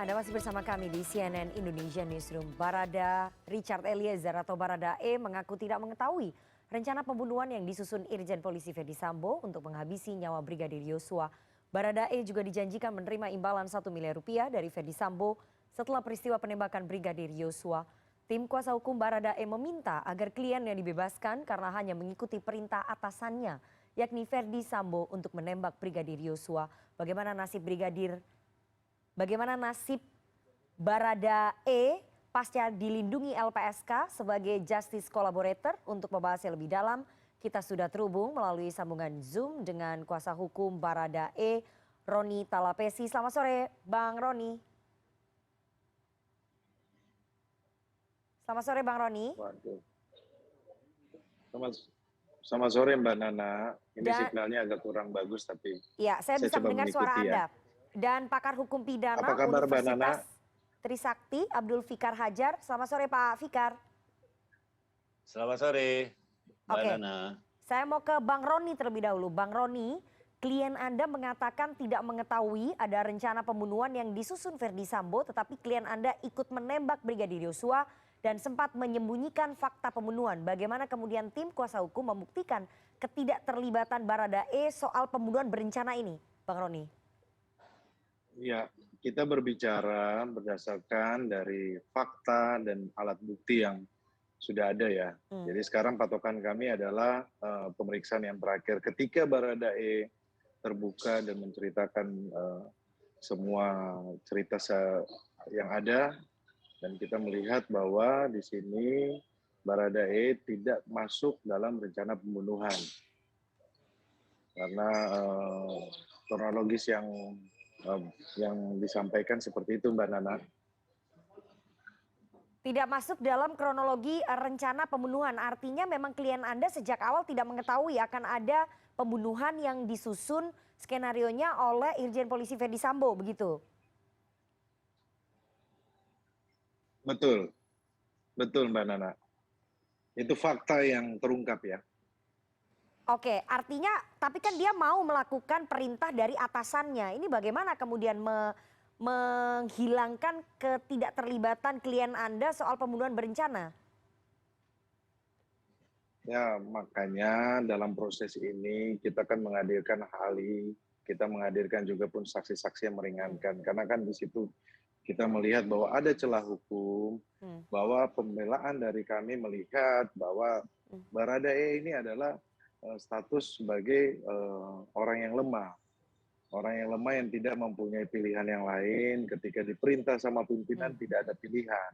Anda masih bersama kami di CNN Indonesia Newsroom. Barada Richard Eliezer atau Barada E mengaku tidak mengetahui rencana pembunuhan yang disusun Irjen Polisi Ferdy Sambo untuk menghabisi nyawa Brigadir Yosua. Barada E juga dijanjikan menerima imbalan 1 miliar rupiah dari Ferdy Sambo setelah peristiwa penembakan Brigadir Yosua. Tim kuasa hukum Barada E meminta agar kliennya dibebaskan karena hanya mengikuti perintah atasannya, yakni Ferdy Sambo untuk menembak Brigadir Yosua. Bagaimana nasib Barada E pasca dilindungi LPSK sebagai Justice Collaborator? Untuk membahasnya lebih dalam, kita sudah terhubung melalui sambungan Zoom dengan kuasa hukum Barada E, Roni Talapesi. Selamat sore, Bang Roni. Selamat sore, Bang Roni. Waduh. Selamat sore Mbak Nana. Ini signalnya agak kurang bagus tapi ya, saya bisa coba mendengar suara Anda. ya. Dan pakar hukum pidana Apa kabar, Universitas Trisakti, Abdul Fikar Hajar. Selamat sore Pak Fikar. Selamat sore Mbak Nana. Saya mau ke Bang Roni terlebih dahulu. Bang Roni, klien Anda mengatakan tidak mengetahui ada rencana pembunuhan yang disusun Ferdy Sambo, tetapi klien Anda ikut menembak Brigadir Yosua dan sempat menyembunyikan fakta pembunuhan. Bagaimana kemudian tim kuasa hukum membuktikan ketidakterlibatan Barada E soal pembunuhan berencana ini, Bang Roni? Ya, kita berbicara berdasarkan dari fakta dan alat bukti yang sudah ada ya. Jadi sekarang patokan kami adalah pemeriksaan yang terakhir. Ketika Barada E terbuka dan menceritakan semua cerita yang ada, dan kita melihat bahwa di sini Barada E tidak masuk dalam rencana pembunuhan. Karena kronologis yang disampaikan seperti itu, Mbak Nana. Tidak masuk dalam kronologi rencana pembunuhan. Artinya memang klien Anda sejak awal tidak mengetahui akan ada pembunuhan yang disusun skenarionya oleh Irjen Polisi Ferdy Sambo, begitu? Betul. Betul, Mbak Nana. Itu fakta yang terungkap ya. Oke, artinya tapi kan dia mau melakukan perintah dari atasannya. Ini bagaimana kemudian menghilangkan ketidakterlibatan klien Anda soal pembunuhan berencana? Ya, makanya dalam proses ini kita kan menghadirkan ahli, kita menghadirkan juga pun saksi-saksi yang meringankan. Karena kan di situ kita melihat bahwa ada celah hukum, bahwa pembelaan dari kami melihat bahwa Barada E ini adalah status sebagai orang yang lemah yang tidak mempunyai pilihan yang lain. Ketika diperintah sama pimpinan tidak ada pilihan,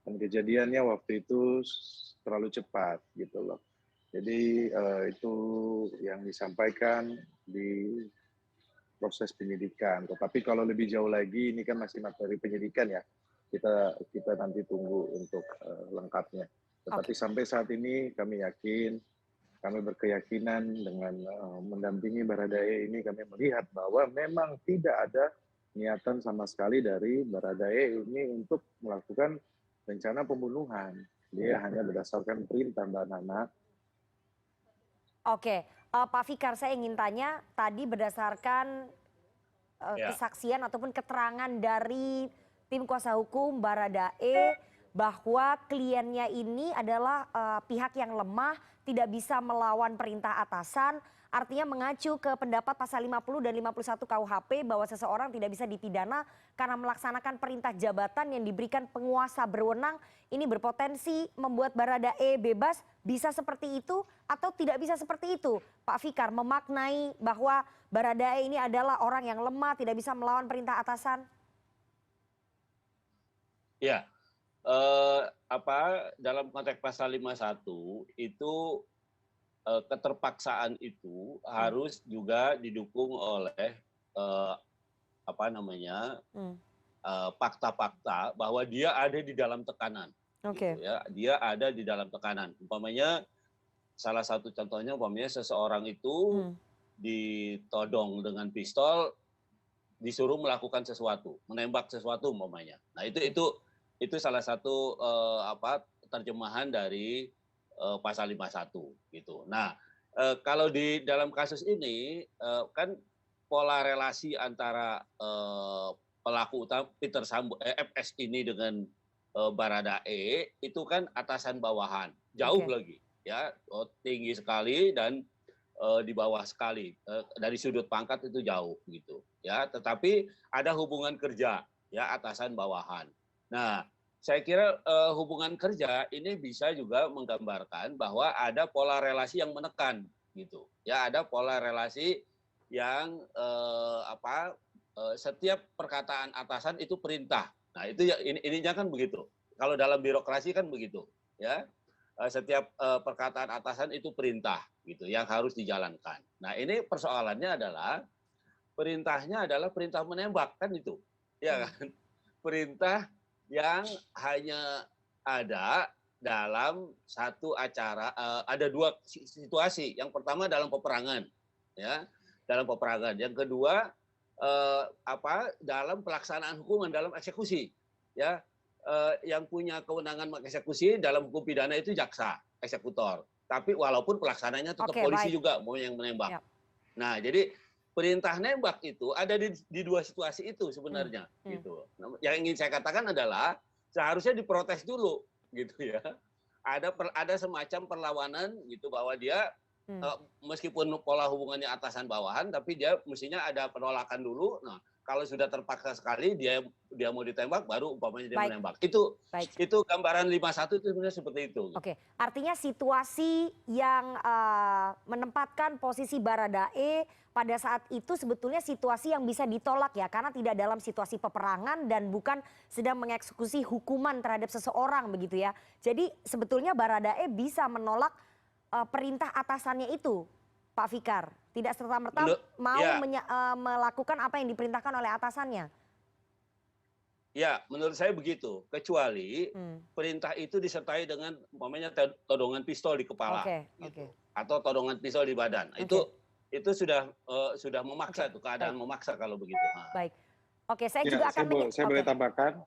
dan kejadiannya waktu itu terlalu cepat gitu loh. Jadi itu yang disampaikan di proses penyidikan. Tetapi kalau lebih jauh lagi, ini kan masih materi penyidikan ya, kita nanti tunggu untuk lengkapnya. Tetapi sampai saat ini kami yakin, kami berkeyakinan dengan mendampingi Barada E ini, kami melihat bahwa memang tidak ada niatan sama sekali dari Barada E ini untuk melakukan rencana pembunuhan. Dia hanya berdasarkan perintah, Mbak Nana. Oke, Pak Fikar, saya ingin tanya tadi berdasarkan kesaksian ataupun keterangan dari tim kuasa hukum Barada E bahwa kliennya ini adalah pihak yang lemah, tidak bisa melawan perintah atasan, artinya mengacu ke pendapat pasal 50 dan 51 KUHP bahwa seseorang tidak bisa dipidana karena melaksanakan perintah jabatan yang diberikan penguasa berwenang. Ini berpotensi membuat Barada E bebas. Bisa seperti itu atau tidak bisa seperti itu, Pak Fikar, memaknai bahwa Barada E ini adalah orang yang lemah, tidak bisa melawan perintah atasan? Ya, dalam konteks pasal 51 itu keterpaksaan itu harus juga didukung oleh fakta-fakta bahwa dia ada di dalam tekanan. Gitu ya. Dia ada di dalam tekanan. Umpamanya salah satu contohnya seseorang itu ditodong dengan pistol, disuruh melakukan sesuatu, menembak sesuatu umpamanya. Nah, itu salah satu terjemahan dari pasal 51 gitu. Nah, kalau di dalam kasus ini kan pola relasi antara pelaku utama Peter Sambo, FS ini dengan Baradae itu kan atasan bawahan, jauh lagi ya, tinggi sekali dan di bawah sekali, dari sudut pangkat itu jauh gitu ya, tetapi ada hubungan kerja ya, atasan bawahan. Nah, saya kira hubungan kerja ini bisa juga menggambarkan bahwa ada pola relasi yang menekan gitu ya, ada pola relasi yang setiap perkataan atasan itu perintah. Nah, itu ya, ininya kan begitu. Kalau dalam birokrasi kan begitu ya. Setiap perkataan atasan itu perintah gitu yang harus dijalankan. Nah, ini persoalannya adalah perintahnya adalah perintah menembak kan itu. Ya kan? Perintah yang hanya ada dalam satu acara, ada dua situasi. Yang pertama dalam peperangan ya, dalam peperangan. Yang kedua dalam pelaksanaan hukuman, dalam eksekusi ya. Yang punya kewenangan mengeksekusi dalam hukum pidana itu jaksa, eksekutor. Tapi walaupun pelaksananya tetap polisi juga mau yang menembak. Nah, jadi perintah nembak itu ada di dua situasi itu sebenarnya gitu. Nah, yang ingin saya katakan adalah seharusnya diprotes dulu gitu ya. Ada semacam perlawanan gitu bahwa dia meskipun pola hubungannya atasan bawahan, tapi dia mestinya ada penolakan dulu. Nah, kalau sudah terpaksa sekali dia mau ditembak, baru umpamanya dia menembak. Itu gambaran 51 itu sebenarnya seperti itu. Oke, artinya situasi yang menempatkan posisi Baradae pada saat itu sebetulnya situasi yang bisa ditolak ya, karena tidak dalam situasi peperangan dan bukan sedang mengeksekusi hukuman terhadap seseorang begitu ya. Jadi sebetulnya Baradae bisa menolak perintah atasannya itu, Pak Fikar. Tidak serta-merta mau melakukan apa yang diperintahkan oleh atasannya. Ya, menurut saya begitu. Kecuali perintah itu disertai dengan umpamanya todongan pistol di kepala, gitu. Atau todongan pistol di badan. Itu sudah memaksa, itu keadaan memaksa kalau begitu. Baik. Oke, saya juga akan saya boleh tambahkan.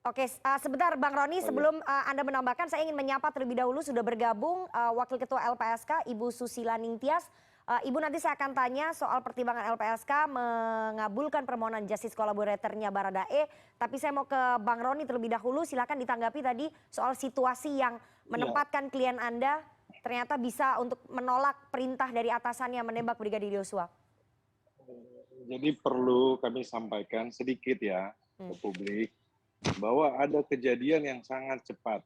Oke, sebentar Bang Roni, sebelum Anda menambahkan, saya ingin menyapa terlebih dahulu sudah bergabung Wakil Ketua LPSK, Ibu Susila Ningtyas. Ibu, nanti saya akan tanya soal pertimbangan LPSK mengabulkan permohonan justice collaborator-nya Baradae. Tapi saya mau ke Bang Roni terlebih dahulu, silakan ditanggapi tadi soal situasi yang menempatkan klien Anda ternyata bisa untuk menolak perintah dari atasannya menembak Brigadir Yosua. Jadi perlu kami sampaikan sedikit ya ke publik bahwa ada kejadian yang sangat cepat.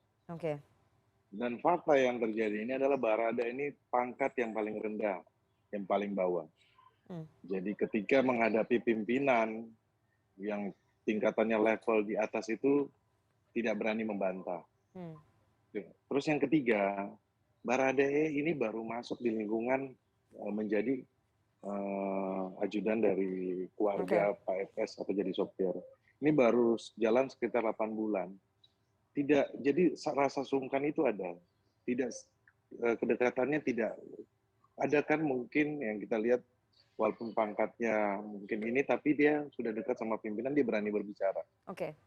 Dan fakta yang terjadi ini adalah Baradae ini pangkat yang paling rendah, yang paling bawah. Jadi ketika menghadapi pimpinan yang tingkatannya level di atas itu tidak berani membantah. Terus yang ketiga, Baradae ini baru masuk di lingkungan menjadi ajudan dari keluarga Pak FS atau jadi sopir. Ini baru jalan sekitar 8 bulan. Jadi rasa sungkan itu ada. Kedekatannya tidak ada kan, mungkin yang kita lihat walaupun pangkatnya mungkin ini, tapi dia sudah dekat sama pimpinan, dia berani berbicara.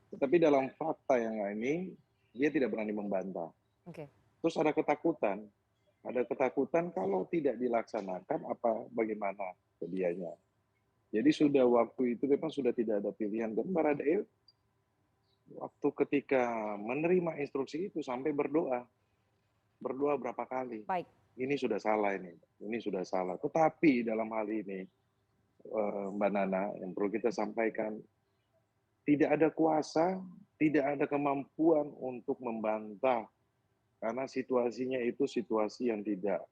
Tetapi dalam fakta yang ini dia tidak berani membantah. Terus ada ketakutan kalau tidak dilaksanakan bagaimana dianya. Jadi sudah waktu itu memang sudah tidak ada pilihan, dan Baradae waktu ketika menerima instruksi itu sampai berdoa berapa kali. Ini sudah salah ini sudah salah. Tetapi dalam hal ini Mbak Nana, yang perlu kita sampaikan, tidak ada kuasa, tidak ada kemampuan untuk membantah karena situasinya itu situasi yang tidak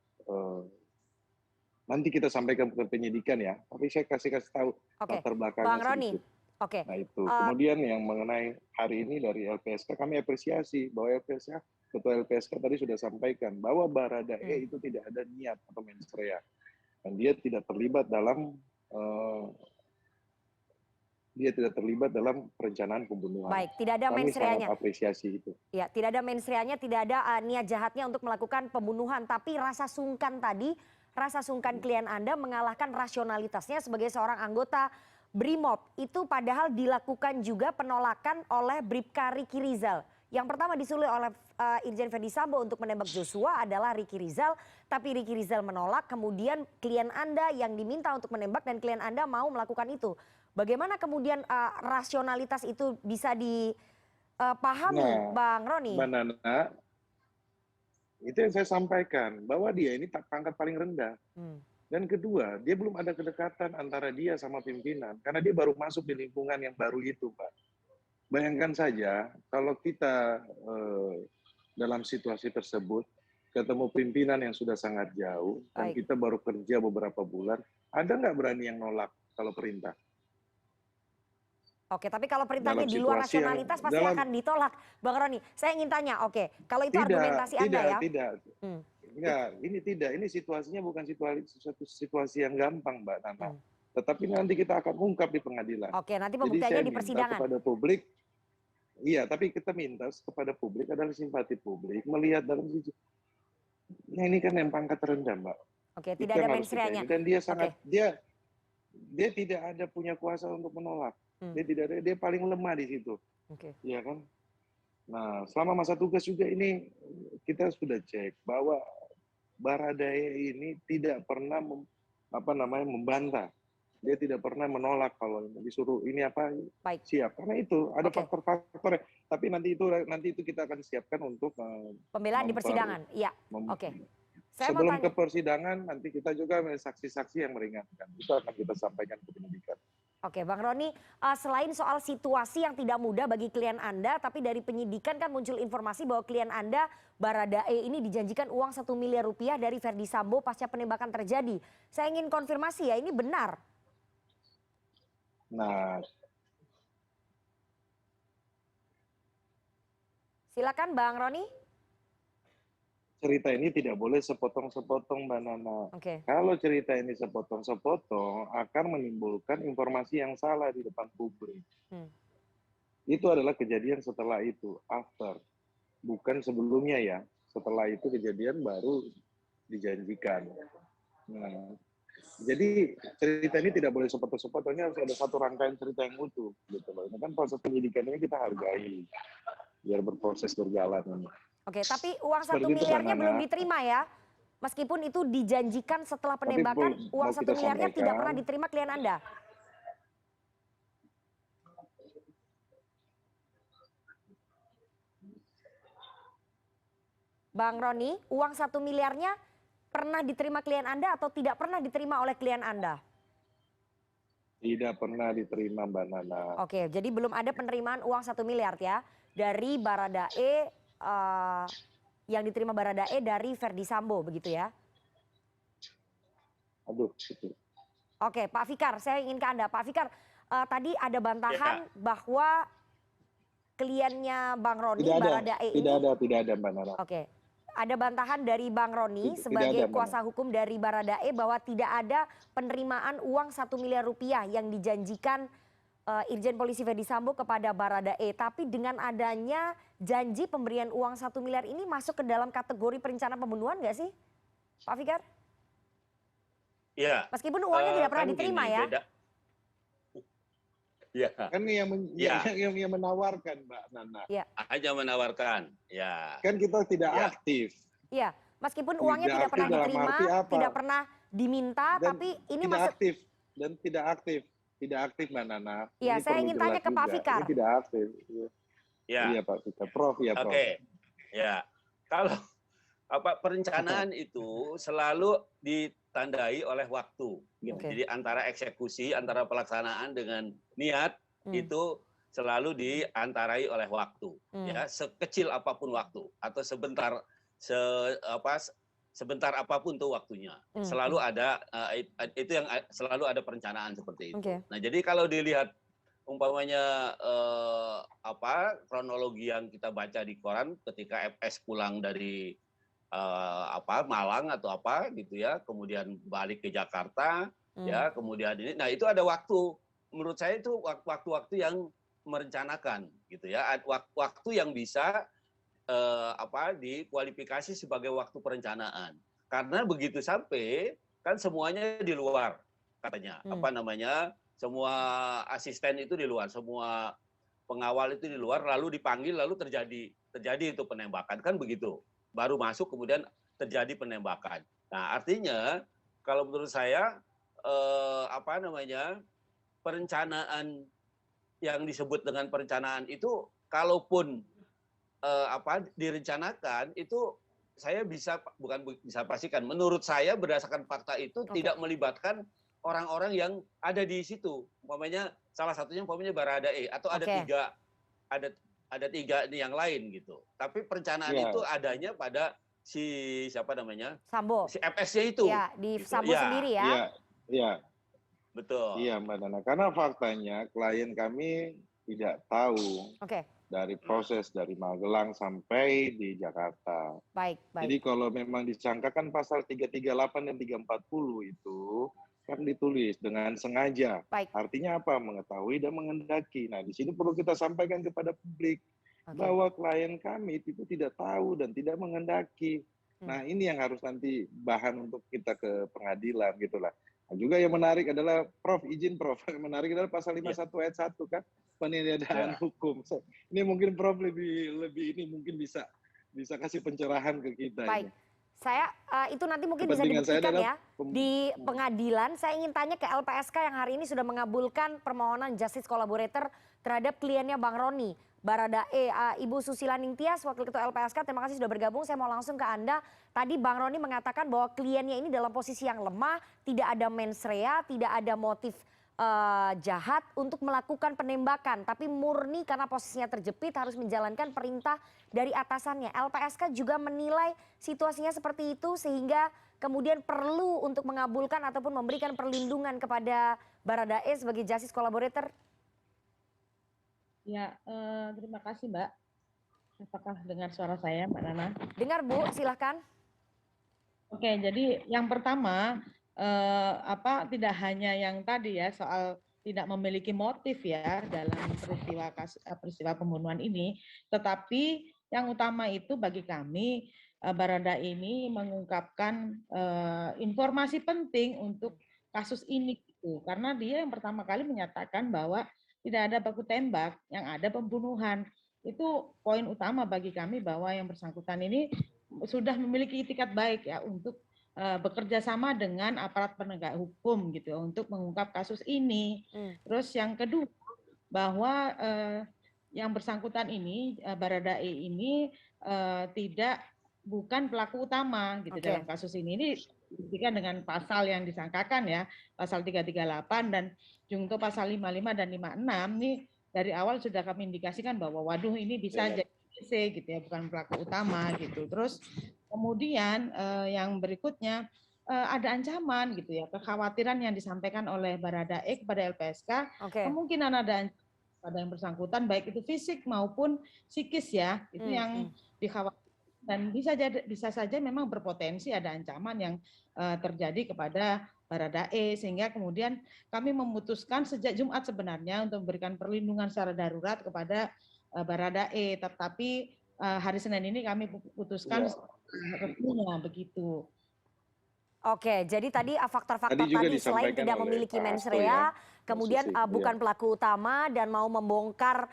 nanti kita sampaikan ke penyidikan ya, tapi saya kasih tahu latar belakangnya Bang Roni. Nah itu. Kemudian yang mengenai hari ini dari LPSK, kami apresiasi bahwa Ketua LPSK tadi sudah sampaikan bahwa Baradae itu tidak ada niat atau mens rea, dan dia tidak terlibat dalam perencanaan pembunuhan. Baik, tidak ada mens reanya. Kami sangat apresiasi itu. Ya, tidak ada mens reanya, tidak ada niat jahatnya untuk melakukan pembunuhan, tapi rasa sungkan tadi, rasa sungkan klien Anda mengalahkan rasionalitasnya sebagai seorang anggota BRIMOB. Itu padahal dilakukan juga penolakan oleh Bribka Riki Rizal Yang pertama disulut oleh Irjen Verdi Sambo untuk menembak Joshua adalah Ricky Rizal, tapi Ricky Rizal menolak. Kemudian klien Anda yang diminta untuk menembak dan klien Anda mau melakukan itu. Bagaimana kemudian rasionalitas itu bisa dipahami, Bang Roni? Mbak Nana, itu yang saya sampaikan, bahwa dia ini pangkat paling rendah. Dan kedua, dia belum ada kedekatan antara dia sama pimpinan, karena dia baru masuk di lingkungan yang baru itu, Pak. Bayangkan saja kalau kita dalam situasi tersebut ketemu pimpinan yang sudah sangat jauh dan kita baru kerja beberapa bulan, ada nggak berani yang nolak kalau perintah? Oke, tapi kalau perintahnya di luar rasionalitas pasti akan ditolak, Bang Roni. Saya ingin tanya, oke, kalau itu argumentasi Anda ya? Enggak, ini tidak. Ini situasinya bukan situasi yang gampang, Mbak Nana. Tetapi nanti kita akan ungkap di pengadilan. Oke, nanti pembuktiannya di persidangan. Kepada publik, iya, tapi kita minta kepada publik adalah simpati publik melihat dalam sisi. Nah, ini kan yang pangkat rendah, Mbak. Oke, tidak ada mensreanya. Dan dia sangat dia tidak ada punya kuasa untuk menolak. Dia tidak ada, dia paling lemah di situ. Iya kan? Nah, selama masa tugas juga ini kita sudah cek bahwa Baradae ini tidak pernah membantah. Dia tidak pernah menolak kalau disuruh ini apa siap, karena itu ada faktor-faktor. Tapi nanti itu kita akan siapkan untuk pembelaan di persidangan. Iya. Oke. Sebelum ke persidangan nanti kita juga saksi-saksi yang meringankan. Itu akan kita sampaikan ke penyidikan. Oke, Bang Roni, selain soal situasi yang tidak mudah bagi klien Anda, tapi dari penyidikan kan muncul informasi bahwa klien Anda, Baradae ini dijanjikan uang 1 miliar rupiah dari Verdi Sambo pasca penembakan terjadi. Saya ingin konfirmasi ya, ini benar? Nah, silakan Bang Roni. Cerita ini tidak boleh sepotong-sepotong, Mbak Nana. Kalau cerita ini sepotong-sepotong akan menimbulkan informasi yang salah di depan publik. Itu adalah kejadian setelah itu, after. Bukan sebelumnya ya. Setelah itu kejadian baru dijanjikan. Nah, jadi cerita ini tidak boleh sepotong-sepotongnya, harus ada satu rangkaian cerita yang utuh. Gitu loh. Ini kan proses penyidikan ini kita hargai. Biar berproses berjalan. Oke, tapi uang 1 miliarnya belum diterima ya? Meskipun itu dijanjikan setelah penembakan, uang 1 miliarnya tidak pernah diterima klien Anda? Bang Roni, uang 1 miliarnya pernah diterima klien Anda atau tidak pernah diterima oleh klien Anda? Tidak pernah diterima, Mbak Nana. Oke, jadi belum ada penerimaan uang 1 miliar ya dari Baradae, yang diterima Baradae dari Verdi Sambo, begitu ya? Aduh, gitu. Oke, Pak Fikar, saya ingin ke Anda. Pak Fikar, tadi ada bantahan bahwa kliennya Bang Roni, Baradae ini... Tidak ada, Mbak Nana. Oke, ada bantahan dari Bang Roni sebagai kuasa hukum dari Baradae bahwa tidak ada penerimaan uang 1 miliar rupiah yang dijanjikan Irjen Polisi Verdi Sambo kepada Baradae. Tapi dengan adanya janji pemberian uang 1 miliar ini masuk ke dalam kategori perencanaan pembunuhan nggak sih, Pak Fikar? Iya. Meskipun uangnya tidak pernah diterima ya? Iya. Kan yang menawarkan, Mbak Nana. Iya. Hanya menawarkan. Ya. Kan kita tidak aktif. Iya. Meskipun uangnya tidak pernah diterima, tidak pernah diminta, tapi ini masuk aktif dan tidak aktif. Tidak aktif, Mbak Nana. Iya, saya ingin tanya ke Pak Fikar. Ini tidak aktif. Ya. Iya, Pak Fikar. Prof, ya, Prof. Oke. Ya. Kalau perencanaan itu selalu ditandai oleh waktu. Jadi antara eksekusi, antara pelaksanaan dengan niat itu selalu diantarai oleh waktu. Ya, sekecil apapun waktu atau sebentar apapun tuh waktunya, selalu ada itu yang selalu ada perencanaan seperti itu. Nah, jadi kalau dilihat umpamanya kronologi yang kita baca di koran ketika FS pulang dari Malang atau apa gitu ya, kemudian balik ke Jakarta, ya, kemudian ini, nah itu ada waktu. Menurut saya itu waktu-waktu yang merencanakan, gitu ya, waktu yang bisa dikualifikasi sebagai waktu perencanaan. Karena begitu sampai kan semuanya di luar katanya. Semua asisten itu di luar, semua pengawal itu di luar, lalu dipanggil, lalu terjadi itu penembakan, kan begitu. Baru masuk kemudian terjadi penembakan. Nah, artinya kalau menurut saya perencanaan yang disebut dengan perencanaan itu, kalaupun direncanakan itu, saya bukan bisa pastikan. Menurut saya berdasarkan fakta itu tidak melibatkan orang-orang yang ada di situ. Umpamanya salah satunya Baradae, atau ada tiga ini yang lain gitu. Tapi perencanaan itu adanya pada siapa namanya? Sambo. Si FS-nya itu. Ya, di gitu. Sambo sendiri ya. Iya. Betul. Iya, Mbak Nana. Karena faktanya klien kami tidak tahu dari proses dari Magelang sampai di Jakarta. Baik. Jadi kalau memang disangkakan pasal 338 dan 340 itu kan ditulis dengan sengaja. Baik. Artinya apa? Mengetahui dan menghendaki. Nah, di sini perlu kita sampaikan kepada publik bahwa klien kami itu tidak tahu dan tidak menghendaki. Nah, ini yang harus nanti bahan untuk kita ke pengadilan gitulah. Nah, juga yang menarik adalah Yang menarik adalah pasal 51 ayat 1 kan, peniadaan hukum. Ini mungkin Prof lebih ini mungkin bisa kasih pencerahan ke kita. Baik. Ini. Saya itu nanti mungkin bisa dibuktikan ya di pengadilan. Saya ingin tanya ke LPSK yang hari ini sudah mengabulkan permohonan justice collaborator terhadap kliennya Bang Roni, Baradae. Ibu Susila Ningtyas, Wakil Ketua LPSK, terima kasih sudah bergabung. Saya mau langsung ke Anda. Tadi Bang Roni mengatakan bahwa kliennya ini dalam posisi yang lemah, tidak ada mens rea, tidak ada motif jahat untuk melakukan penembakan, tapi murni karena posisinya terjepit harus menjalankan perintah dari atasannya. LPSK juga menilai situasinya seperti itu sehingga kemudian perlu untuk mengabulkan ataupun memberikan perlindungan kepada Baradae sebagai justice collaborator. Ya, terima kasih Mbak. Apakah dengar suara saya, Mbak Nana? Dengar Bu, silahkan. Oke, jadi yang pertama tidak hanya yang tadi ya soal tidak memiliki motif ya dalam peristiwa pembunuhan ini, tetapi yang utama itu bagi kami Baradae ini mengungkapkan informasi penting untuk kasus ini gitu. Karena dia yang pertama kali menyatakan bahwa tidak ada baku tembak, yang ada pembunuhan. Itu poin utama bagi kami bahwa yang bersangkutan ini sudah memiliki itikat baik ya untuk bekerja sama dengan aparat penegak hukum gitu untuk mengungkap kasus ini. Terus yang kedua bahwa yang bersangkutan ini Baradae ini bukan pelaku utama gitu dalam kasus ini. Ini dibuktikan dengan pasal yang disangkakan ya, pasal 338 dan jungto pasal 55 dan 56 nih dari awal sudah kami indikasikan bahwa waduh ini bisa jadi gitu ya, bukan pelaku utama gitu. Terus kemudian yang berikutnya ada ancaman gitu ya, kekhawatiran yang disampaikan oleh Baradae kepada LPSK, kemungkinan ada pada yang bersangkutan baik itu fisik maupun psikis ya, itu yang dikhawatirkan dan bisa saja memang berpotensi ada ancaman yang terjadi kepada Baradae, sehingga kemudian kami memutuskan sejak Jumat sebenarnya untuk memberikan perlindungan secara darurat kepada Baradae, tetapi hari Senin ini kami putuskan resminya begitu. Oke, jadi tadi faktor-faktor tadi selain tidak memiliki mens rea, kemudian bukan pelaku utama dan mau membongkar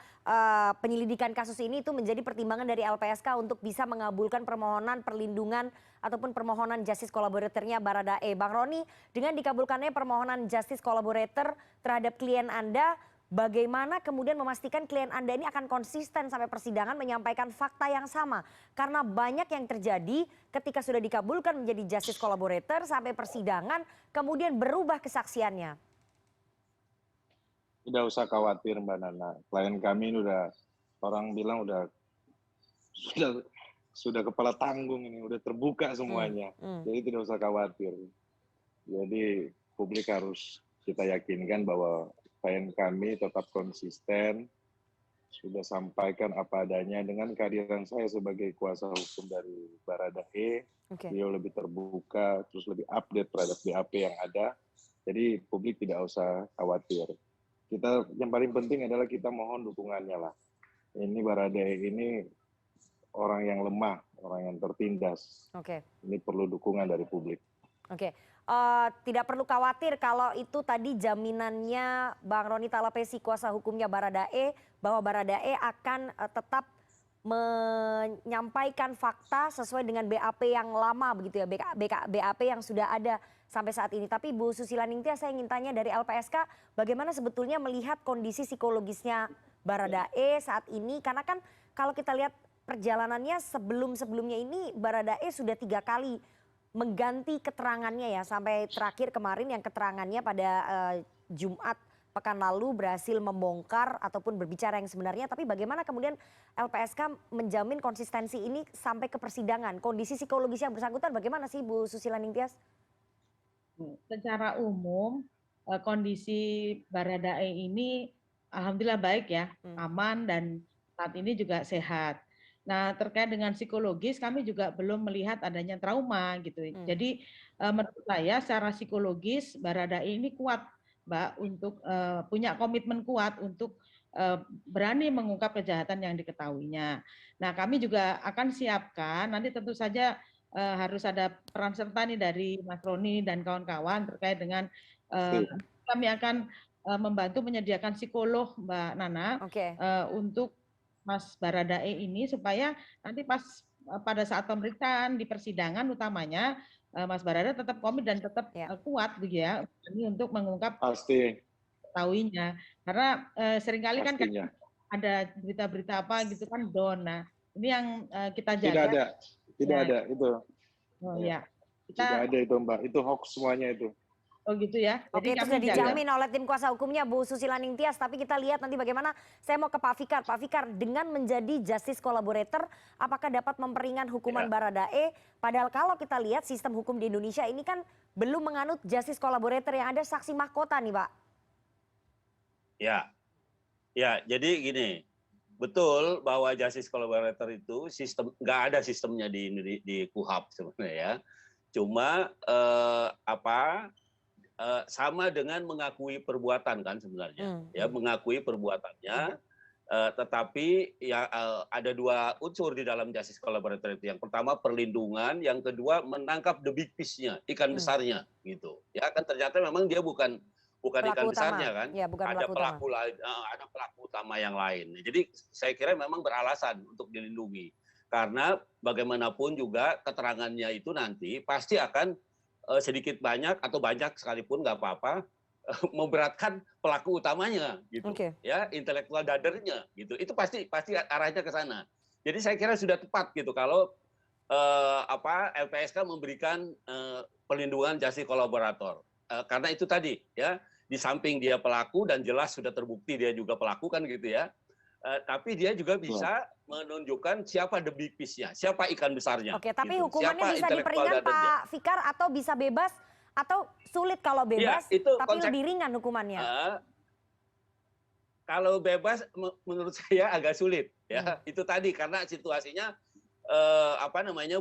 penyelidikan kasus ini, itu menjadi pertimbangan dari LPSK untuk bisa mengabulkan permohonan perlindungan ataupun permohonan justice collaborator-nya Baradae. Bang Roni, dengan dikabulkannya permohonan justice collaborator terhadap klien Anda, bagaimana kemudian memastikan klien Anda ini akan konsisten sampai persidangan menyampaikan fakta yang sama? Karena banyak yang terjadi ketika sudah dikabulkan menjadi justice collaborator sampai persidangan kemudian berubah kesaksiannya. Tidak usah khawatir Mbak Nana. Klien kami ini orang bilang sudah kepala tanggung ini, udah terbuka semuanya. Jadi tidak usah khawatir. Jadi publik harus kita yakinkan bahwa klien kami tetap konsisten, sudah sampaikan apa adanya dengan kehadiran saya sebagai kuasa hukum dari Baradae. Beliau lebih terbuka, terus lebih update terhadap BAP yang ada. Jadi publik tidak usah khawatir. Yang paling penting adalah kita mohon dukungannya lah. Ini Baradae ini orang yang lemah, orang yang tertindas. Ini perlu dukungan dari publik. Oke, tidak perlu khawatir kalau itu tadi jaminannya Bang Roni Talapesi kuasa hukumnya Baradae bahwa Baradae akan tetap menyampaikan fakta sesuai dengan BAP yang lama begitu ya, BAP yang sudah ada sampai saat ini. Tapi Bu Susila Ningtyas, saya ingin tanya dari LPSK bagaimana sebetulnya melihat kondisi psikologisnya Baradae saat ini, karena kan kalau kita lihat perjalanannya sebelumnya ini Baradae sudah 3 kali mengganti keterangannya ya, sampai terakhir kemarin yang keterangannya pada Jumat pekan lalu berhasil membongkar ataupun berbicara yang sebenarnya. Tapi bagaimana kemudian LPSK menjamin konsistensi ini sampai ke persidangan? Kondisi psikologis yang bersangkutan bagaimana sih Bu Susila Ningtyas? Secara umum kondisi Baradae ini alhamdulillah baik ya, aman dan saat ini juga sehat. Nah, terkait dengan psikologis kami juga belum melihat adanya trauma gitu. Jadi menurut saya secara psikologis Baradae ini kuat, Mbak, untuk punya komitmen kuat untuk berani mengungkap kejahatan yang diketahuinya. Nah, kami juga akan siapkan, nanti tentu saja harus ada peran serta nih dari Mas Roni dan kawan-kawan terkait dengan kami akan membantu menyediakan psikolog, Mbak Nana, untuk Mas Baradae ini supaya nanti pada saat pemeriksaan di persidangan utamanya Mas Baradae tetap komit dan tetap kuat gitu ya, ini untuk mengungkap ketahuinya. Karena seringkali kan ada berita-berita apa gitu kan down. Nah, ini yang kita jaga. Tidak ada itu. Oh ya. Tidak ada itu, Mbak. Itu hoax semuanya itu. Oh gitu ya. Oke, itu sudah dijamin oleh tim kuasa hukumnya Bu Susila Ningtyas. Tapi kita lihat nanti bagaimana. Saya mau ke Pak Fikar. Pak Fikar, dengan menjadi justice collaborator, apakah dapat memperingan hukuman Baradae? Padahal kalau kita lihat sistem hukum di Indonesia ini kan belum menganut justice collaborator, yang ada saksi mahkota nih Pak. Ya, jadi gini, betul bahwa justice collaborator itu nggak ada sistemnya di KUHAP sebenarnya ya. Cuma sama dengan mengakui perbuatan kan sebenarnya, ya mengakui perbuatannya, tetapi ya ada 2 unsur di dalam justice collaborator itu. Yang pertama perlindungan, yang kedua menangkap the big fish-nya, ikan besarnya gitu. Ya kan ternyata memang dia bukan ikan besarnya kan, ya, bukan ada pelaku lain, ada pelaku utama yang lain. Jadi saya kira memang beralasan untuk dilindungi, karena bagaimanapun juga keterangannya itu nanti pasti akan sedikit banyak atau banyak sekalipun nggak apa-apa memberatkan pelaku utamanya gitu, ya intelektual dadernya gitu. Itu pasti arahnya ke sana. Jadi saya kira sudah tepat gitu kalau LPSK memberikan perlindungan justice collaborator, karena itu tadi ya, di samping dia pelaku dan jelas sudah terbukti dia juga pelaku kan gitu ya. Tapi dia juga bisa menunjukkan siapa the big fish-nya, siapa ikan besarnya. Oke, tapi gitu. Hukumannya bisa diperingan Pak Fikar atau bisa bebas atau sulit kalau bebas, ya, tapi lebih ringan hukumannya. Kalau bebas menurut saya agak sulit ya. Itu tadi karena situasinya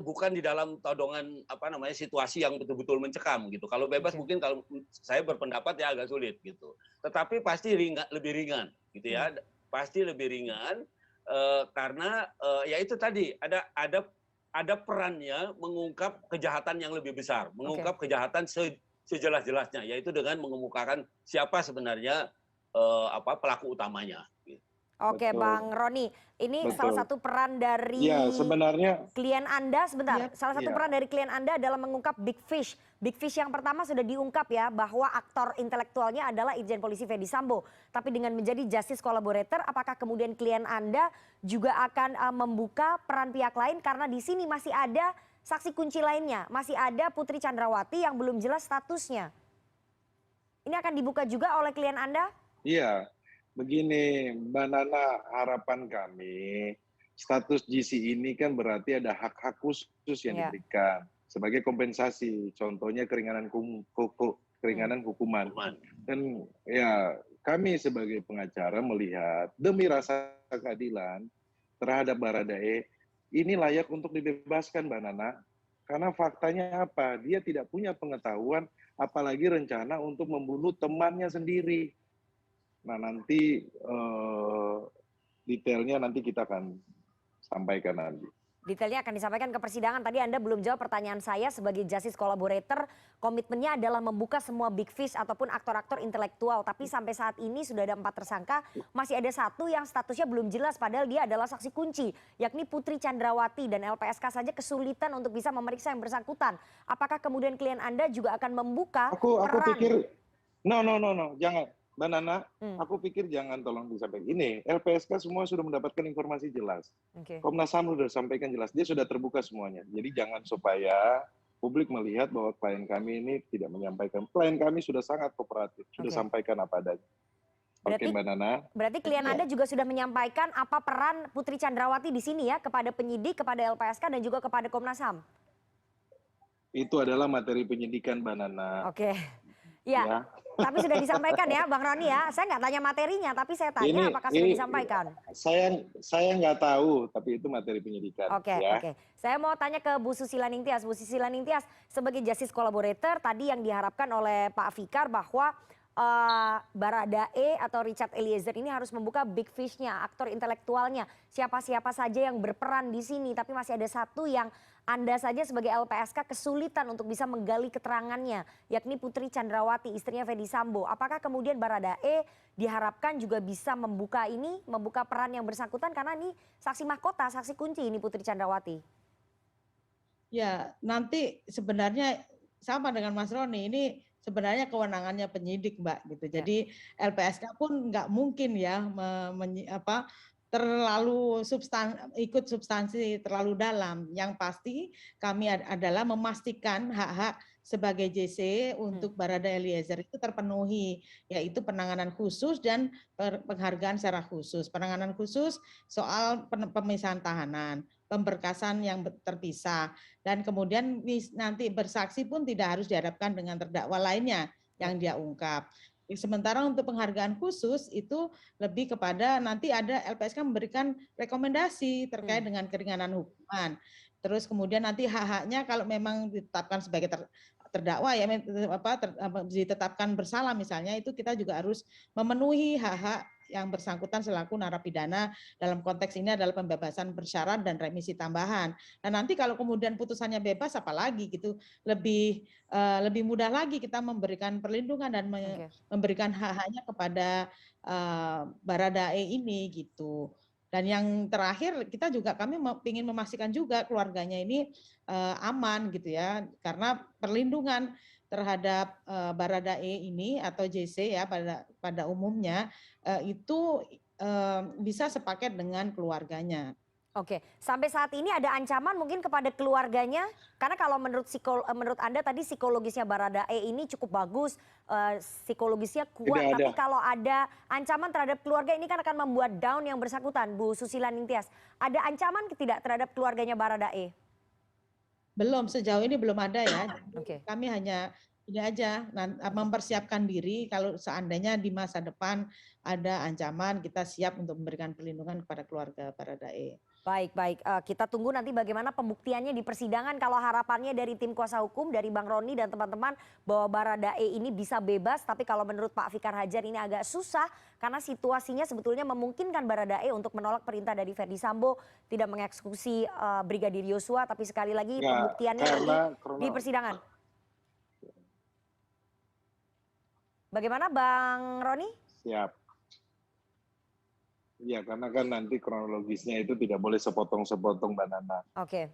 bukan di dalam todongan situasi yang betul-betul mencekam gitu. Kalau bebas mungkin kalau saya berpendapat ya agak sulit gitu. Tetapi pasti lebih ringan gitu ya. Pasti lebih ringan karena ya itu tadi ada perannya mengungkap kejahatan yang lebih besar, mengungkap kejahatan sejelas-jelasnya, yaitu dengan mengemukakan siapa sebenarnya pelaku utamanya. Oke, Bang Roni, ini salah satu peran dari klien Anda, salah satu peran dari klien Anda adalah mengungkap big fish. Big fish yang pertama sudah diungkap ya, bahwa aktor intelektualnya adalah Irjen Polisi Ferdy Sambo. Tapi dengan menjadi justice collaborator, apakah kemudian klien Anda juga akan membuka peran pihak lain? Karena di sini masih ada saksi kunci lainnya, masih ada Putri Chandrawati yang belum jelas statusnya. Ini akan dibuka juga oleh klien Anda? Iya. Begini, Mbak Nana, harapan kami status GC ini kan berarti ada hak-hak khusus yang diberikan sebagai kompensasi. Contohnya keringanan hukuman. Dan ya kami sebagai pengacara melihat demi rasa keadilan terhadap Baradae ini layak untuk dibebaskan, Mbak Nana. Karena faktanya apa? Dia tidak punya pengetahuan apalagi rencana untuk membunuh temannya sendiri. Nah nanti detailnya nanti kita akan sampaikan nanti. Detailnya akan disampaikan ke persidangan. Tadi Anda belum jawab pertanyaan saya sebagai justice collaborator. Komitmennya adalah membuka semua big fish ataupun aktor-aktor intelektual. Tapi sampai saat ini sudah ada 4 tersangka. Masih ada 1 yang statusnya belum jelas. Padahal dia adalah saksi kunci. Yakni Putri Chandrawati. Dan LPSK saja kesulitan untuk bisa memeriksa yang bersangkutan. Apakah kemudian klien Anda juga akan membuka Aku peran? pikir, no, jangan. Mbak Nana, aku pikir jangan tolong disampaikan. Ini LPSK semua sudah mendapatkan informasi jelas. Komnas HAM sudah sampaikan jelas, dia sudah terbuka semuanya. Jadi jangan supaya publik melihat bahwa klien kami ini tidak menyampaikan. Klien kami sudah sangat kooperatif, sudah sampaikan apa adanya. Oke, Mbak Nana. Berarti klien Anda juga sudah menyampaikan apa peran Putri Chandrawati di sini ya kepada penyidik, kepada LPSK dan juga kepada Komnas HAM. Itu adalah materi penyidikan, Mbak Nana. Oke. Ya. Tapi sudah disampaikan ya Bang Roni ya. Saya nggak tanya materinya, tapi saya tanya apakah sudah disampaikan. Saya nggak tahu, tapi itu materi penyidikan. Oke. Saya mau tanya ke Bu Susila Ningtyas. Bu Susila Ningtyas, sebagai justice collaborator tadi yang diharapkan oleh Pak Fikar bahwa Baradae atau Richard Eliezer ini harus membuka big fish-nya, aktor intelektualnya. Siapa-siapa saja yang berperan di sini, tapi masih ada 1 yang Anda saja sebagai LPSK kesulitan untuk bisa menggali keterangannya, yakni Putri Chandrawati, istrinya Ferdy Sambo. Apakah kemudian Baradae diharapkan juga bisa membuka peran yang bersangkutan karena ini saksi mahkota, saksi kunci ini Putri Chandrawati? Ya, nanti sebenarnya sama dengan Mas Roni, ini sebenarnya kewenangannya penyidik, Mbak, gitu. Jadi LPSK pun nggak mungkin ya terlalu ikut substansi terlalu dalam. Yang pasti kami adalah memastikan hak-hak sebagai JC untuk Baradae Eliezer itu terpenuhi, yaitu penanganan khusus dan penghargaan secara khusus. Penanganan khusus soal pemisahan tahanan, pemberkasan yang terpisah, dan kemudian nanti bersaksi pun tidak harus dihadapkan dengan terdakwa lainnya yang dia ungkap. Sementara untuk penghargaan khusus itu lebih kepada nanti ada LPSK memberikan rekomendasi terkait dengan keringanan hukuman. Terus kemudian nanti hak-haknya kalau memang ditetapkan sebagai terdakwa ya ditetapkan bersalah misalnya, itu kita juga harus memenuhi hak-hak yang bersangkutan selaku narapidana, dalam konteks ini adalah pembebasan bersyarat dan remisi tambahan. Nah nanti kalau kemudian putusannya bebas, apalagi gitu lebih mudah lagi kita memberikan perlindungan dan memberikan hak-haknya kepada Baradae ini gitu. Dan yang terakhir kami ingin memastikan juga keluarganya ini aman gitu ya, karena perlindungan terhadap Baradae ini atau JC ya pada umumnya itu bisa sepaket dengan keluarganya. Oke, sampai saat ini ada ancaman mungkin kepada keluarganya? Karena kalau menurut Anda tadi psikologisnya Baradae ini cukup bagus, psikologisnya kuat, tapi kalau ada ancaman terhadap keluarga ini kan akan membuat down yang bersangkutan, Bu Susila Ningtyas. Ada ancaman tidak terhadap keluarganya Baradae? Belum, sejauh ini belum ada ya. Kami hanya ini aja mempersiapkan diri kalau seandainya di masa depan ada ancaman, kita siap untuk memberikan perlindungan kepada keluarga Baradae. Baik. Kita tunggu nanti bagaimana pembuktiannya di persidangan. Kalau harapannya dari tim kuasa hukum, dari Bang Roni dan teman-teman bahwa Baradae ini bisa bebas. Tapi kalau menurut Pak Fikar Hajar ini agak susah karena situasinya sebetulnya memungkinkan Baradae untuk menolak perintah dari Ferdy Sambo tidak mengeksekusi Brigadir Yosua. Tapi sekali lagi pembuktiannya di persidangan. Bagaimana Bang Roni? Siap. Ya, karena kan nanti kronologisnya itu tidak boleh sepotong-sepotong, Mbak Nana.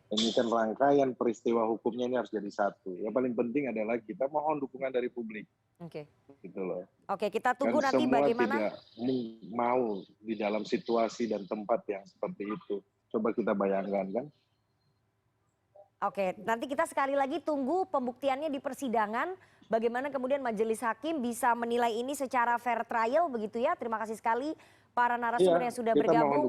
Ini kan rangkaian peristiwa hukumnya ini harus jadi satu. Yang paling penting adalah kita mohon dukungan dari publik. Gitu loh. Kita tunggu nanti bagaimana. Semua tidak mau di dalam situasi dan tempat yang seperti itu. Coba kita bayangkan kan. Nanti kita sekali lagi tunggu pembuktiannya di persidangan. Bagaimana kemudian majelis hakim bisa menilai ini secara fair trial begitu ya. Terima kasih sekali para narasumber yang sudah bergabung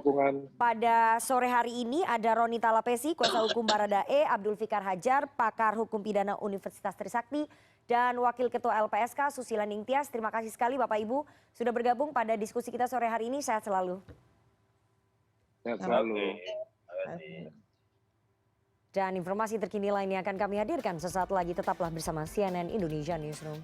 pada sore hari ini. Ada Roni Talapesi, kuasa hukum Baradae, Abdul Fikar Hajar, pakar hukum pidana Universitas Trisakti, dan Wakil Ketua LPSK Susila Ningtyas. Terima kasih sekali Bapak Ibu sudah bergabung pada diskusi kita sore hari ini. Sehat selalu. Sehat selalu. Dan informasi terkini lainnya akan kami hadirkan sesaat lagi. Tetaplah bersama CNN Indonesia Newsroom.